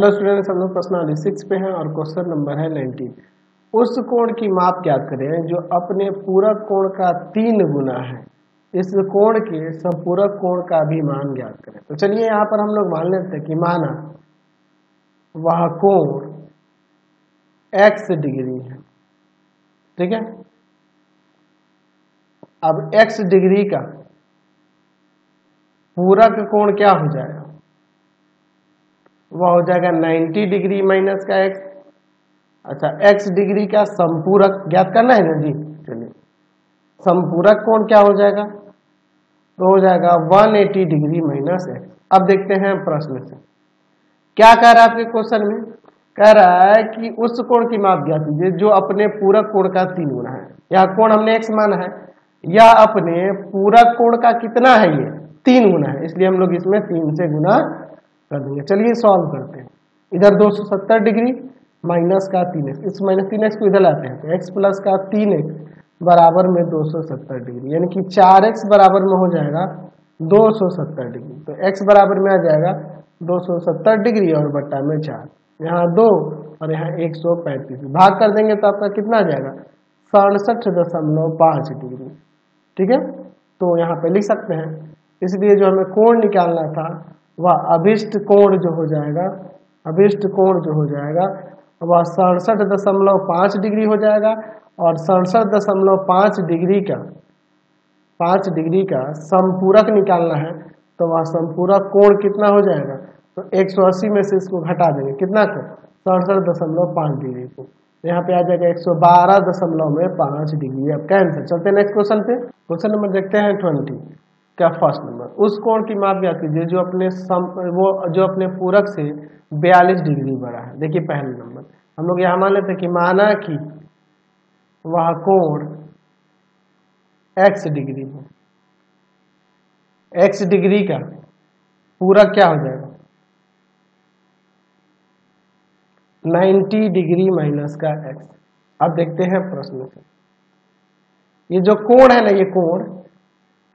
Hello students, हम लोग प्रश्न नंबर 6 पे हैं और क्वेश्चन नंबर है 19। उस कोण की माप ज्ञात करें जो अपने पूरक कोण का 3 गुना है। इस कोण के संपूरक कोण का भी मान ज्ञात करें। तो चलिए यहाँ पर हम लोग मान लेते हैं कि माना वह कोण x डिग्री है, ठीक है। अब x डिग्री का पूरक कोण क्या हो जाएगा? वह हो जाएगा 90 डिग्री माइनस का x। अच्छा, x डिग्री का संपूरक ज्ञात करना है ना जी। चलिए, संपूरक कोण क्या हो जाएगा? तो हो जाएगा 180 डिग्री माइनस x। अब देखते हैं प्रश्न से क्या कह रहा है आपके क्वेश्चन में। कह रहा है कि उस कोण की माप ज्ञात कीजिए जो अपने पूरक कोण का 3 गुना है। यह कोण हमने x माना है, यह अपने पूरक कोण का कितना है? ये 3 गुना है, इसलिए हम लोग इसमें 3 से गुना कर देंगे। चलिए सॉल्व करते हैं। इधर 270 डिग्री माइनस का 3x, इस माइनस 3x को इधर लाते हैं तो x प्लस का 3x बराबर में 270 डिग्री, यानी कि 4x बराबर में हो जाएगा 270 डिग्री। तो x बराबर में आ जाएगा 270 डिग्री और बट्टा में 4, यहाँ 2 और यहाँ 135 भाग कर देंगे तो आपका कितना आ जाएगा? 67.5 डिग्री, ठीक है। तो यहाँ पे लिख सकते हैं। इसलिए जो हमें कोण निकालना था वह अभिष्ट कोण जो हो जाएगा, अभिष्ट कोण जो हो जाएगा वह 67.5 डिग्री हो जाएगा। और 67.5 डिग्री का संपूरक निकालना है तो वह संपूरक कोण कितना हो जाएगा? तो 180 में से इसको घटा देंगे, कितना को? 67.5 डिग्री को। यहाँ पे आ जाएगा 112.5 डिग्री। अब कैंसिल। चलते हैं नेक्स्ट क्वेश्चन पे। क्वेश्चन नंबर देखते हैं 20 क्या फर्स्ट नंबर। उस कोण की माप ज्ञात कीजिए जो अपने पूरक से 42 डिग्री बड़ा है। देखिए पहले नंबर हम लोग यहाँ मान लेते हैं कि माना कि वह कोण x डिग्री है। x डिग्री का पूरक क्या हो जाएगा? 90 डिग्री माइनस का x। अब देखते हैं प्रश्न से। ये जो कोण है ना, ये कोण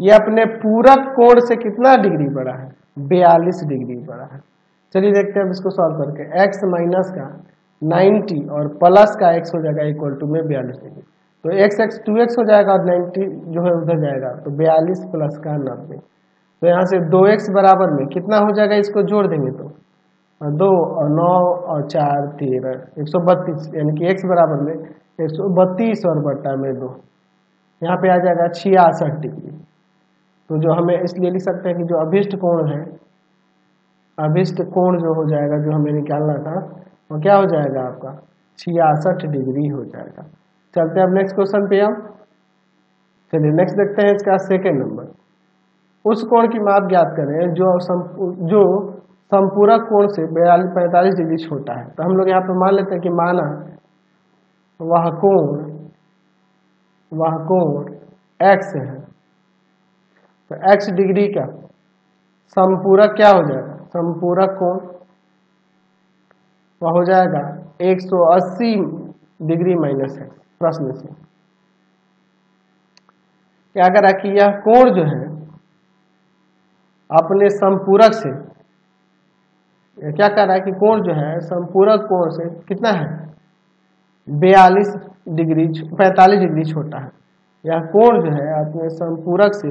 ये अपने पूरक कोण से कितना डिग्री बड़ा है? 42 डिग्री बड़ा है। चलिए देखते हैं अब इसको सॉल्व करके। x माइनस का 90 और प्लस का x हो जाएगा इक्वल टू में 42 डिग्री। तो x 2x हो जाएगा और 90 जो है उधर जाएगा तो 42 प्लस का 90। तो यहाँ से 2x बराबर में कितना हो जाएगा? इसको जोड़ देंगे तो 2 और 9 और 4 13 132, यानी कि x बराबर में 132 और बट्टा में 2, यहाँ पे आ जाएगा 66 डिग्री। तो जो हमें इसलिए लिख सकते हैं कि जो अभिष्ट कोण है, अभिष्ट कोण जो हो जाएगा जो हमें निकालना था वो क्या हो जाएगा? आपका 66 डिग्री हो जाएगा। चलते हैं अब नेक्स्ट क्वेश्चन पे। हम चलिए नेक्स्ट देखते हैं इसका सेकेंड नंबर। उस कोण की माप ज्ञात करें जो संपूरक कोण से 45 डिग्री छोटा है। तो हम लोग यहाँ पे मान लेते हैं कि माना वह कोण x है। तो x डिग्री का संपूरक क्या हो जाएगा? संपूरक कोण वह हो जाएगा 180 डिग्री माइनस x। प्रश्न से क्या करा कि यह कोण जो है अपने संपूरक से, क्या कह रहा है कि कोण जो है संपूरक कोण से कितना है? 45 डिग्री छोटा है। यह कोण जो है अपने संपूरक से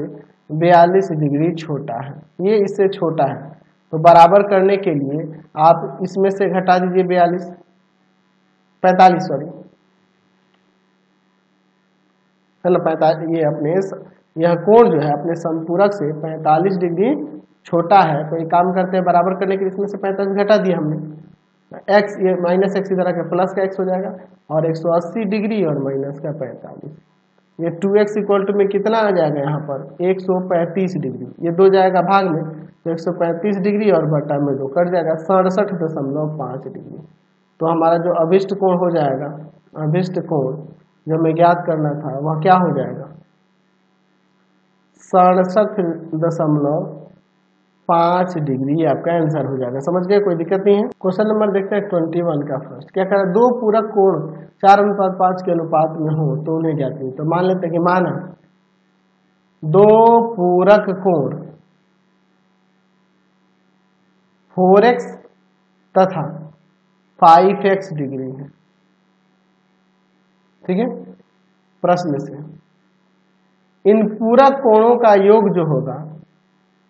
42 डिग्री छोटा है, ये इससे छोटा है। तो बराबर करने के लिए आप इसमें से घटा दीजिए 45 सॉरी चलो 45। यह कोण जो है अपने संपूरक से 45 डिग्री छोटा है। तो ये काम करते हैं, बराबर करने के लिए इसमें से 45 घटा दिया हमने। x ये माइनस एक्स इधर आकर प्लस का x हो जाएगा और 180 डिग्री और माइनस का 45, ये 2x इक्वल टू में कितना आ जाएगा? यहाँ पर 135 डिग्री। ये 2 जाएगा भाग में तो 135 डिग्री और बट्टा में 2 कट जाएगा 67.5 डिग्री। तो हमारा जो अभिष्ट कोण हो जाएगा, अभिष्ट कोण जो हमें ज्ञात करना था वह क्या हो जाएगा? 67.5 डिग्री आपका आंसर हो जाएगा। समझ गए? कोई दिक्कत नहीं है। क्वेश्चन नंबर देखते हैं 21 का फर्स्ट। क्या कह रहा है? 2 पूरक कोण 4:5 के अनुपात में हो तो उन्हें ज्ञात कीजिए। तो मान लेते हैं कि माना 2 पूरक कोण 4x तथा 5x डिग्री है। ठीक है, प्रश्न से इन पूरक कोणों का योग जो होगा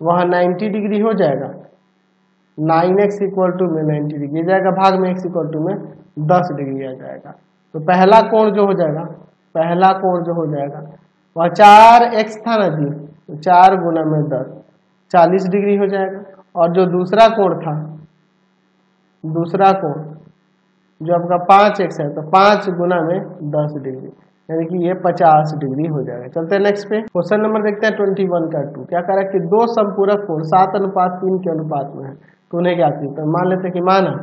वह 90 डिग्री हो जाएगा। 9x इक्वल टू में 90 डिग्री जाएगा, भाग में x इक्वल टू में 10 डिग्री आ जाएगा। तो पहला कोण जो हो जाएगा, पहला कोण जो हो जाएगा वह 4x था ना जी, तो 4 गुना में 10 40 डिग्री हो जाएगा। और जो दूसरा कोण था, दूसरा कोण जो आपका 5x है, तो 5 गुना में 10 डिग्री, यानी कि ये 50 डिग्री हो जाएगा। चलते हैं नेक्स्ट पे, क्वेश्चन नंबर देखते हैं 21 का 2। क्या कह रहा है कि दो संपूरक कोण 7:3 के अनुपात में है, तो उन्हें क्या कीजिए। तो मान लेते हैं कि माना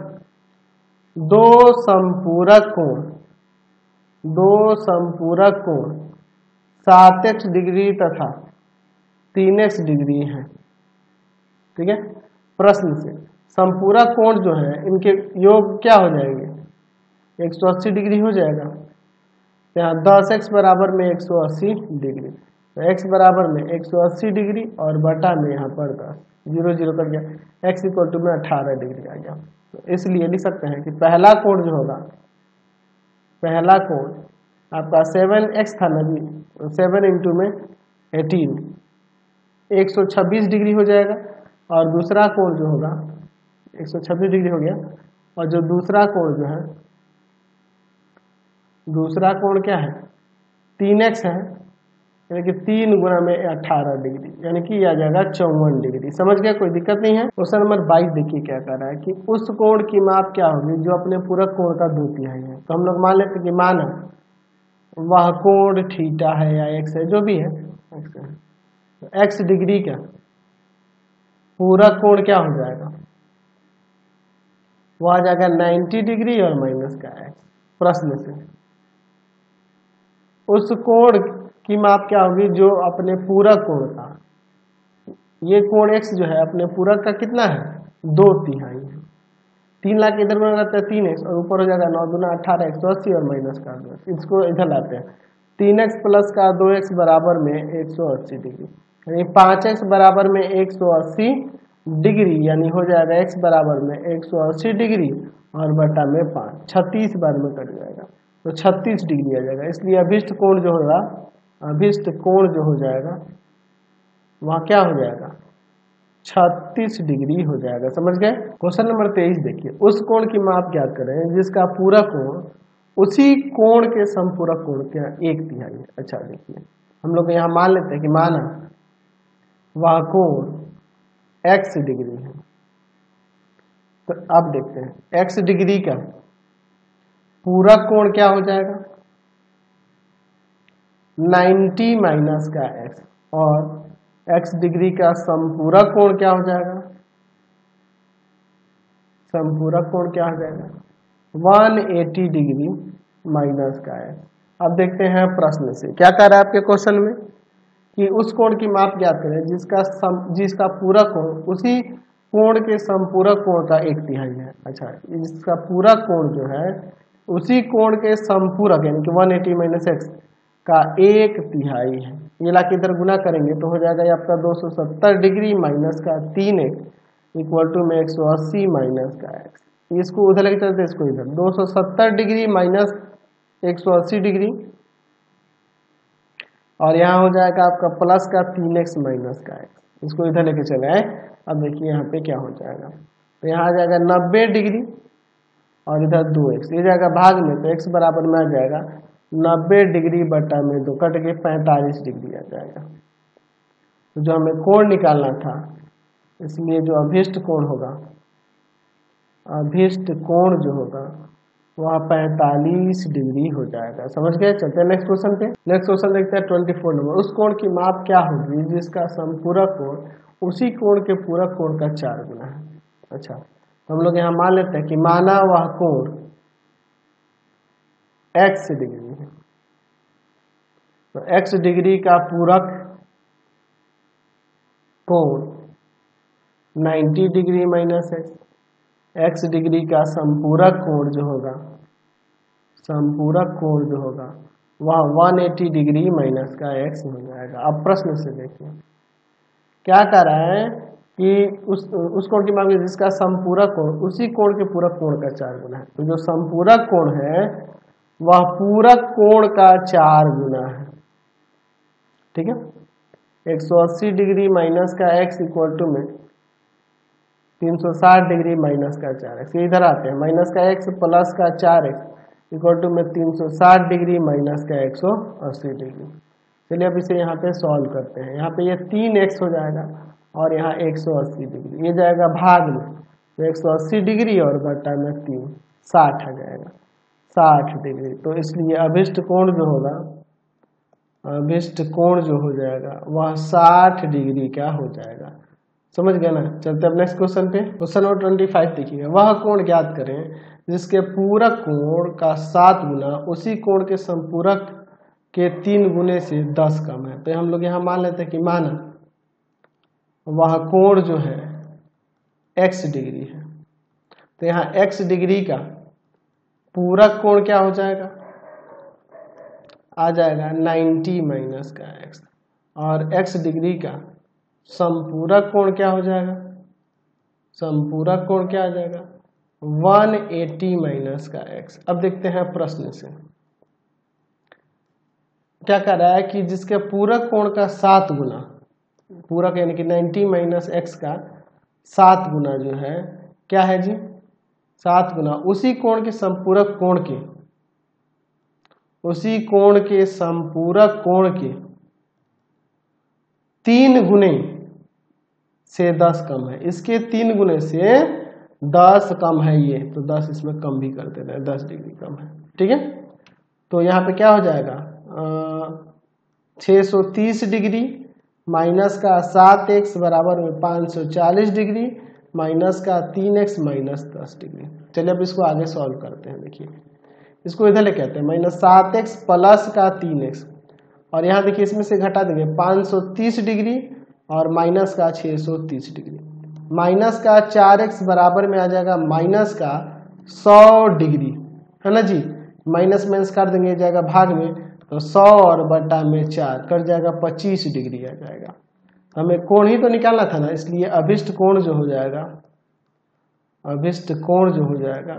दो संपूरक कोण 7x डिग्री तथा 3x डिग्री है। ठीक है, प्रश्न से संपूरक कोण जो है इनके योग क्या हो जाएंगे, 180 डिग्री हो जाएगा। यहाँ 10x बराबर में 180 डिग्री, तो x बराबर में 180 डिग्री और बटा में यहाँ पर 10, 0 0 कर गया, x इक्वल टू में 18 डिग्री आ गया। तो इसलिए लिख सकते हैं कि पहला कोण जो होगा, पहला कोण आपका 7x था ना जी, तो 7 इंटू में 18 126 डिग्री हो जाएगा। और दूसरा कोण जो होगा 126 डिग्री हो गया। और जो दूसरा कोण जो है, दूसरा कोण क्या है, 3x है, यानी कि 3 गुना में 18 डिग्री, यानी कि आ जाएगा 54 डिग्री। समझ गया, कोई दिक्कत नहीं है। क्वेश्चन नंबर 22 देखिए क्या कर रहा है कि उस कोण की माप क्या होगी जो अपने पूरक कोण का 2/3 है। तो हम लोग मान लेते हैं कि माना वह कोण थीटा है या x है, जो भी है x है, तो x डिग्री का पूरक कोण क्या हो जाएगा, वो आ जाएगा 90 डिग्री और माइनस का x। प्रश्न से उस कोण की माप क्या होगी जो अपने पूरक कोण का, ये कोण x जो है अपने पूरक का कितना है, 2/3 है। 3 लाख इधर में रहता है 3x और ऊपर हो जाएगा 9 दूना 18 180 और माइनस का 2, इसको इधर लाते हैं। 3x प्लस का 2x बराबर में 180 डिग्री, यानी 5x बराबर में 180 डिग्री, यानी हो जाएगा x बराबर में 180 डिग्री और बटा में 5, 36 बार में कट जाएगा, तो 36 डिग्री आ जाएगा। इसलिए अभिष्ट कोण जो होगा, अभिष्ट कोण जो हो जाएगा वहाँ क्या हो जाएगा, 36 डिग्री हो जाएगा। समझ गए। क्वेश्चन नंबर 23 देखिए, उस कोण की माप ज्ञात करें जिसका पूरक कोण उसी कोण के समपूरक कोण के 1/3 है। अच्छा देखिए, हम लोग यहाँ मान लेते हैं कि माना वह कोण x डिग्री है, तो अब देखते हैं x डिग्री का पूरक कोण क्या हो जाएगा, 90 माइनस का x, और x डिग्री का संपूरक कोण क्या हो जाएगा, संपूरक कोण क्या हो जाएगा 180 डिग्री माइनस का x। अब देखते हैं प्रश्न से क्या कह रहा है आपके क्वेश्चन में कि उस कोण की माप ज्ञात करें जिसका पूरक कोण उसी कोण के संपूरक कोण का 1/3 है। अच्छा, जिसका पूरक कोण जो है उसी कोण के संपूरक यानी कि 180 माइनस x का 1/3 है। ये लाके इधर गुना करेंगे तो हो जाएगा ये आपका 270 डिग्री माइनस का 3x इक्वल टू में 180 माइनस का x। इसको उधर लेके चलते, इसको इधर 270 डिग्री माइनस 180 डिग्री, और यहाँ हो जाएगा आपका प्लस का 3x माइनस का x। इसको इधर लेके चले आए। अब देखिए यहाँ पे क्या हो जाएगा, तो यहाँ आ जाएगा 90 डिग्री और इधर 2x, ये जाएगा भाग में, तो x बराबर में आ जाएगा 90 डिग्री बटा में 2 कट के 45 डिग्री आ जाएगा। तो जो हमें कोण निकालना था, इसलिए जो अभिष्ट कोण होगा, अभिष्ट कोण जो होगा वह 45 डिग्री हो जाएगा। समझ गए। चलते हैं नेक्स्ट क्वेश्चन पे। नेक्स्ट क्वेश्चन देखते हैं 24 नंबर। उस कोण की माप क्या होगी जिसका संपूरक कोण उसी कोण के पूरक कोण का 4 गुना है। अच्छा, तो हम लोग यहाँ मान लेते हैं कि माना वह कोण x डिग्री है, तो x डिग्री का पूरक कोण 90 डिग्री माइनस x डिग्री का संपूरक कोण जो होगा, संपूरक कोण जो होगा वह 180 डिग्री माइनस का x हो जाएगा। अब प्रश्न से देखिए क्या कर रहा है कि उस कोण की मांग जिसका संपूरक कोण उसी कोण के पूरक कोण का 4 गुना है। तो जो संपूरक कोण है वह पूरक कोण का 4 गुना है। ठीक है, 180 डिग्री माइनस का x इक्वल टू में 360 डिग्री माइनस का 4x, ये इधर आते हैं, माइनस का x प्लस का 4x इक्वल टू में 360 डिग्री माइनस का 180 डिग्री। चलिए अब इसे यहाँ पे सॉल्व करते हैं। यहाँ पे ये 3x हो जाएगा और यहाँ 180 डिग्री, ये जाएगा भाग में, तो 180 डिग्री और बटा में 3 60 आ जाएगा, 60 डिग्री। तो इसलिए अभिष्ट कोण जो होगा, अभिष्ट कोण जो हो जाएगा वह 60 डिग्री का हो जाएगा। समझ गए ना। चलते अब नेक्स्ट क्वेश्चन पे। क्वेश्चन नंबर 25 देखिएगा, वह कोण ज्ञात करें जिसके पूरक कोण का 7 गुना उसी कोण के संपूरक के 3 गुने से 10 कम है। तो हम लोग यहाँ मान लेते हैं कि माना वह कोण जो है x डिग्री है, तो यहाँ x डिग्री का पूरक कोण क्या हो जाएगा, आ जाएगा 90 माइनस का x, और x डिग्री का संपूरक कोण क्या हो जाएगा, संपूरक कोण क्या आ जाएगा 180 माइनस का x। अब देखते हैं प्रश्न से क्या कर रहा है कि जिसके पूरक कोण का 7 गुना, पूरक यानी कि 90 माइनस x का 7 गुना जो है क्या है जी, 7 गुना उसी कोण के संपूरक कोण के, उसी कोण के संपूरक कोण के 3 गुने से 10 कम है। इसके 3 गुने से 10 कम है ये, तो 10 इसमें कम भी कर देना है, 10 डिग्री कम है। ठीक है, तो यहाँ पे क्या हो जाएगा 630 डिग्री माइनस का 7x बराबर में 540 डिग्री माइनस का 3x माइनस 10 डिग्री। चलिए अब इसको आगे सॉल्व करते हैं। देखिए इसको इधर ले कहते हैं माइनस 7x प्लस का 3x, और यहाँ देखिए इसमें से घटा देंगे 530 डिग्री और माइनस का 630 डिग्री, माइनस का 4x बराबर में आ जाएगा माइनस का 100 डिग्री, है ना जी। माइनस माइनस कर देंगे जाएगा भाग में, तो 100 और बटा में 4 कर जाएगा 25 डिग्री आ जाएगा। हमें कोण ही तो निकालना था ना, इसलिए अभिष्ट कोण जो हो जाएगा, अभिष्ट कोण जो हो जाएगा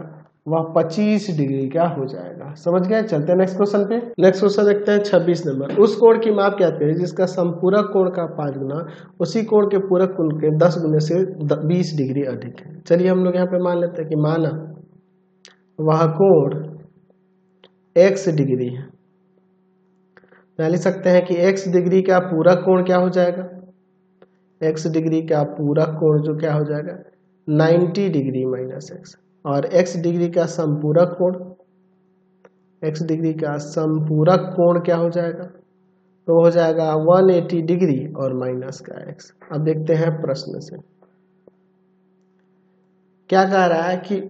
वह 25 डिग्री का हो जाएगा। समझ गए। चलते हैं नेक्स्ट क्वेश्चन पे। नेक्स्ट क्वेश्चन देखते हैं 26 नंबर। उस कोण की माप क्या करें जिसका संपूरक कोण का 5 गुना उसी कोण के पूरक कोण के 10 गुने से 20 डिग्री अधिक है। चलिए हम लोग यहाँ पे मान लेते हैं कि माना वह कोण x डिग्री है, तो लिख सकते हैं कि x डिग्री का पूरक कोण क्या हो जाएगा, x डिग्री का पूरक कोण जो क्या हो जाएगा 90 डिग्री माइनस x, और x डिग्री का संपूरक कोण, x डिग्री का संपूरक कोण क्या हो जाएगा, तो हो जाएगा 180 डिग्री और माइनस का x। अब देखते हैं प्रश्न से क्या कह रहा है कि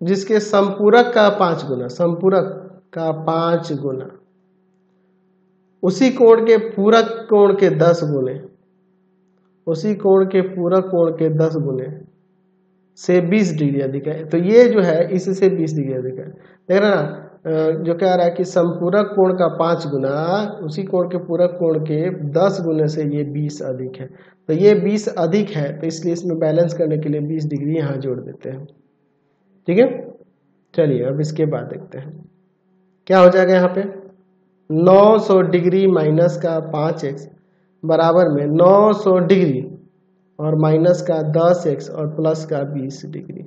जिसके संपूरक का 5 गुना, संपूरक का 5 गुना उसी कोण के पूरक कोण के 10 गुने, उसी कोण के पूरक कोण के 10 गुने से 20 डिग्री अधिक है। तो ये जो है इससे 20 डिग्री अधिक है। देख रहे ना, जो कह रहा है कि संपूरक कोण का 5 गुना उसी कोण के पूरक कोण के 10 गुने से ये 20 अधिक है। तो ये 20 अधिक है, तो इसलिए इसमें बैलेंस करने के लिए 20 डिग्री यहाँ जोड़ देते हैं। ठीक है, चलिए अब इसके बाद देखते हैं क्या हो जाएगा। यहाँ पे 900 डिग्री माइनस का 5x बराबर में 900 डिग्री और माइनस का 10x और प्लस का 20 डिग्री।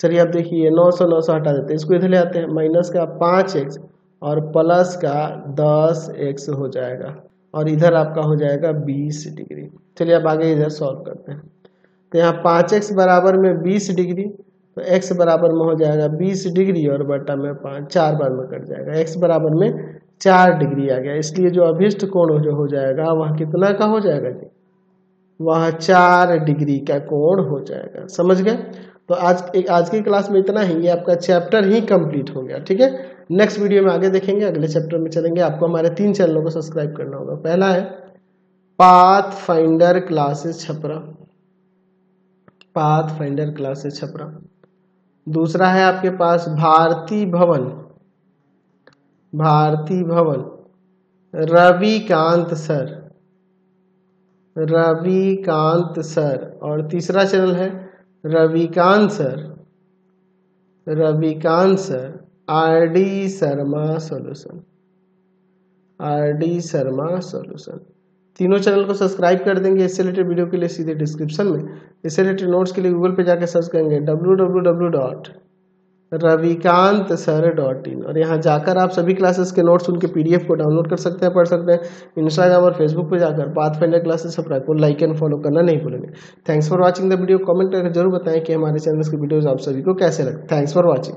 चलिए अब देखिए 900 हटा देते हैं, इसको इधर ले आते हैं, माइनस का 5x और प्लस का 10x हो जाएगा, और इधर आपका हो जाएगा 20 डिग्री। चलिए अब आगे इधर सॉल्व करते हैं। तो यहाँ 5x बराबर में 20 डिग्री, तो x बराबर में हो जाएगा 20 डिग्री और बटा में 5, 4 बार में कट जाएगा, x बराबर में 4 डिग्री आ गया। इसलिए जो अभिष्ट कोण जो हो जाएगा वह कितना का हो जाएगा जी, वह 4 डिग्री का कोण हो जाएगा। समझ गए। तो आज की क्लास में इतना ही, ये आपका चैप्टर ही कंप्लीट हो गया। ठीक है, नेक्स्ट वीडियो में आगे देखेंगे, अगले चैप्टर में चलेंगे। आपको हमारे 3 चैनलों को सब्सक्राइब करना होगा। पहला है path finder classes Chhapra, path finder classes Chhapra. दूसरा है आपके पास भारती भवन, भारती भवन रविकांत सर, रविकांत सर, और तीसरा चैनल है Ravikant sir RD Sharma solution. तीनों चैनल को सब्सक्राइब कर देंगे। इससे रिलेटेड वीडियो के लिए सीधे डिस्क्रिप्शन में, इससे रिलेटेड नोट्स के लिए गूगल पे जाकर सर्च करेंगे www.ravikantsir.in, और यहाँ जाकर आप सभी क्लासेस के नोट्स उनके पीडीएफ को डाउनलोड कर सकते हैं, पढ़ सकते हैं। इंस्टाग्राम और फेसबुक पे जाकर पाथफाइंडर क्लासेस सब्सक्राइब को लाइक एंड फॉलो करना नहीं भूलेंगे। Thanks for watching the video. Comment करके जरूर बताएं कि हमारे चैनल के वीडियोज आप सभी को कैसे लगे। Thanks for watching.